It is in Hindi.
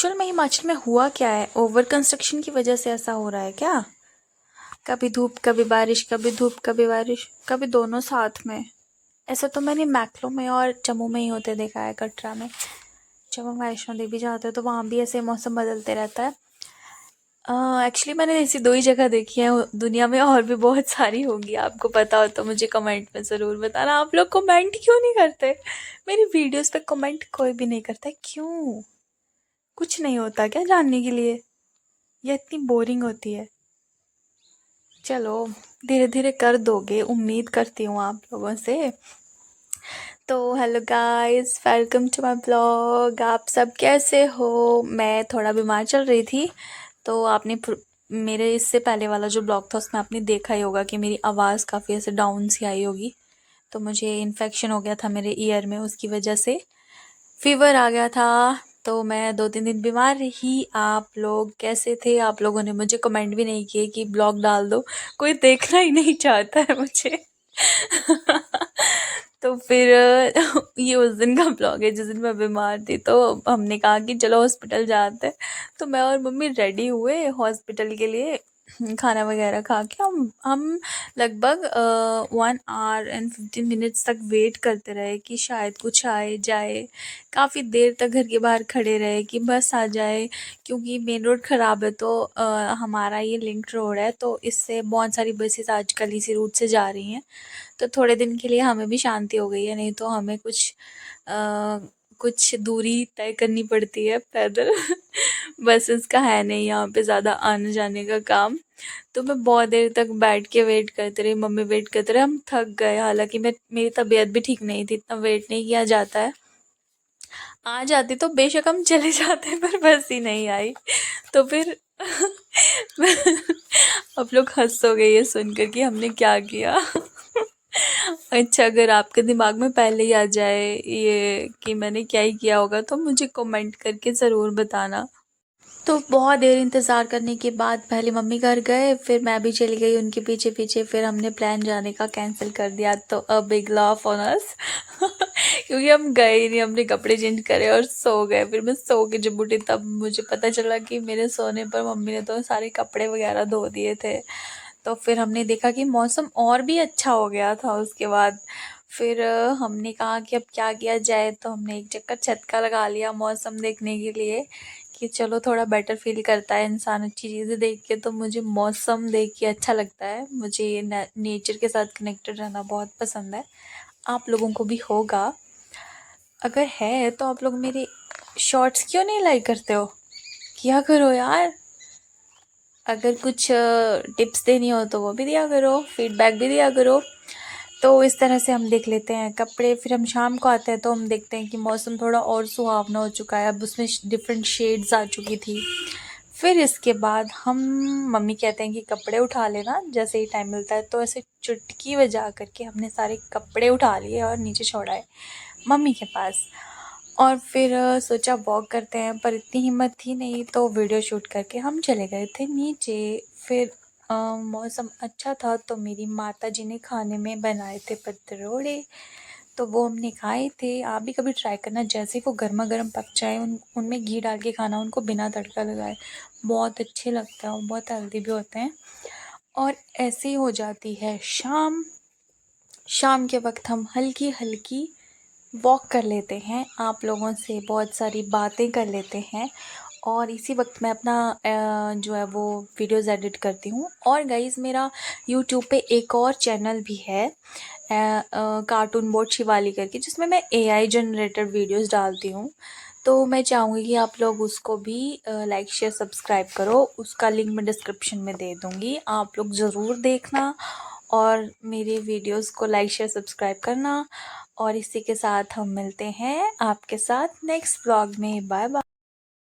एक्चुअल में हिमाचल में हुआ क्या है? ओवर कंस्ट्रक्शन की वजह से ऐसा हो रहा है क्या? कभी धूप कभी बारिश, कभी धूप कभी बारिश, कभी दोनों साथ में। ऐसा तो मैंने मैक्लो में और जम्मू में ही होते देखा है, कटरा में। जब हम वैष्णो देवी जाते हैं तो वहाँ भी ऐसे मौसम बदलते रहता है। एक्चुअली मैंने ऐसी दो ही जगह देखी है दुनिया में, और भी बहुत सारी होंगी। आपको पता हो तो मुझे कमेंट में ज़रूर बताना। आप लोग कमेंट क्यों नहीं करते? मेरी वीडियोस पे कमेंट कोई भी नहीं करता है, क्यों? कुछ नहीं होता क्या जानने के लिए? ये इतनी बोरिंग होती है। चलो, धीरे धीरे कर दोगे, उम्मीद करती हूँ आप लोगों से। तो hello guys, welcome to my blog. आप सब कैसे हो? मैं थोड़ा बीमार चल रही थी, तो आपने मेरे इससे पहले वाला जो ब्लॉग था उसमें आपने देखा ही होगा कि मेरी आवाज़ काफ़ी ऐसे डाउन सी आई होगी। तो मुझे इन्फेक्शन हो गया था मेरे ईयर में, उसकी वजह से फीवर आ गया था। तो मैं 2-3 दिन बीमार रही। आप लोग कैसे थे? आप लोगों ने मुझे कमेंट भी नहीं किए कि ब्लॉग डाल दो, कोई देखना ही नहीं चाहता है मुझे। तो फिर ये उस दिन का ब्लॉग है जिस दिन मैं बीमार थी। तो हमने कहा कि चलो हॉस्पिटल जाते हैं। तो मैं और मम्मी रेडी हुए हॉस्पिटल के लिए। खाना वगैरह खा के हम लगभग 1 hour and 15 minutes तक वेट करते रहे कि शायद कुछ आए जाए। काफ़ी देर तक घर के बाहर खड़े रहे कि बस आ जाए, क्योंकि मेन रोड ख़राब है। तो हमारा ये लिंक रोड है, तो इससे बहुत सारी बसेस आजकल इसी रूट से जा रही हैं। तो थोड़े दिन के लिए हमें भी शांति हो गई है, नहीं तो हमें कुछ दूरी तय करनी पड़ती है पैदल। बसेस का है नहीं यहाँ पे ज़्यादा आने जाने का काम। तो मैं बहुत देर तक बैठ के वेट करते रही, मम्मी वेट करते रहे, हम थक गए। हालांकि मेरी तबीयत भी ठीक नहीं थी, इतना वेट नहीं किया जाता है। आ जाती तो बेशक हम चले जाते, पर बस ही नहीं आई। तो फिर आप लोग हंसोगे ये सुनकर कि हमने क्या किया। अच्छा, अगर आपके दिमाग में पहले ही आ जाए ये कि मैंने क्या ही किया होगा, तो मुझे कमेंट करके ज़रूर बताना। तो बहुत देर इंतज़ार करने के बाद पहले मम्मी घर गए, फिर मैं भी चली गई उनके पीछे पीछे। फिर हमने प्लान जाने का कैंसिल कर दिया। तो a big laugh on us. क्योंकि हम गए ही नहीं, हमने कपड़े चेंज करे और सो गए। फिर मैं सो के जब उठी तब मुझे पता चला कि मेरे सोने पर मम्मी ने तो सारे कपड़े वगैरह धो दिए थे। तो फिर हमने देखा कि मौसम और भी अच्छा हो गया था उसके बाद। फिर हमने कहा कि अब क्या किया जाए, तो हमने एक चक्कर छत का लगा लिया मौसम देखने के लिए कि चलो थोड़ा बेटर फील करता है इंसान अच्छी चीज़ें देख के। तो मुझे मौसम देख के अच्छा लगता है, मुझे नेचर के साथ कनेक्टेड रहना बहुत पसंद है। आप लोगों को भी होगा। अगर है तो आप लोग मेरे शॉर्ट्स क्यों नहीं लाइक करते हो? किया करो यार। अगर कुछ टिप्स देनी हो तो वो भी दिया करो, फीडबैक भी दिया करो। तो इस तरह से हम देख लेते हैं कपड़े। फिर हम शाम को आते हैं तो हम देखते हैं कि मौसम थोड़ा और सुहावना हो चुका है, अब उसमें डिफरेंट शेड्स आ चुकी थी। फिर इसके बाद हम मम्मी कहते हैं कि कपड़े उठा लेना जैसे ही टाइम मिलता है। तो ऐसे चुटकी बजा करके हमने सारे कपड़े उठा लिए और नीचे छोड़ाए मम्मी के पास। और फिर सोचा वॉक करते हैं, पर इतनी हिम्मत थी नहीं, तो वीडियो शूट करके हम चले गए थे नीचे। फिर मौसम अच्छा था तो मेरी माता जी ने खाने में बनाए थे पतरोड़े, तो वो हमने खाए थे। आप भी कभी ट्राई करना, जैसे वो गर्मा गर्म पक जाए उनमें घी डाल के खाना, उनको बिना तड़का लगाए। बहुत अच्छे लगता है और बहुत हेल्दी भी होते हैं। और ऐसे ही हो जाती है शाम। शाम के वक्त हम हल्की हल्की वॉक कर लेते हैं, आप लोगों से बहुत सारी बातें कर लेते हैं, और इसी वक्त मैं अपना जो है वो वीडियोज़ एडिट करती हूँ। और गाइज़, मेरा यूट्यूब पे एक और चैनल भी है, कार्टून बोर्ड शिवाली करके, जिसमें मैं एआई जनरेटेड वीडियोज़ डालती हूँ। तो मैं चाहूँगी कि आप लोग उसको भी लाइक शेयर सब्सक्राइब करो। उसका लिंक मैं डिस्क्रिप्शन में दे दूँगी, आप लोग ज़रूर देखना और मेरे वीडियोज़ को लाइक शेयर सब्सक्राइब करना। और इसी के साथ हम मिलते हैं आपके साथ नेक्स्ट व्लॉग में। Bye bye.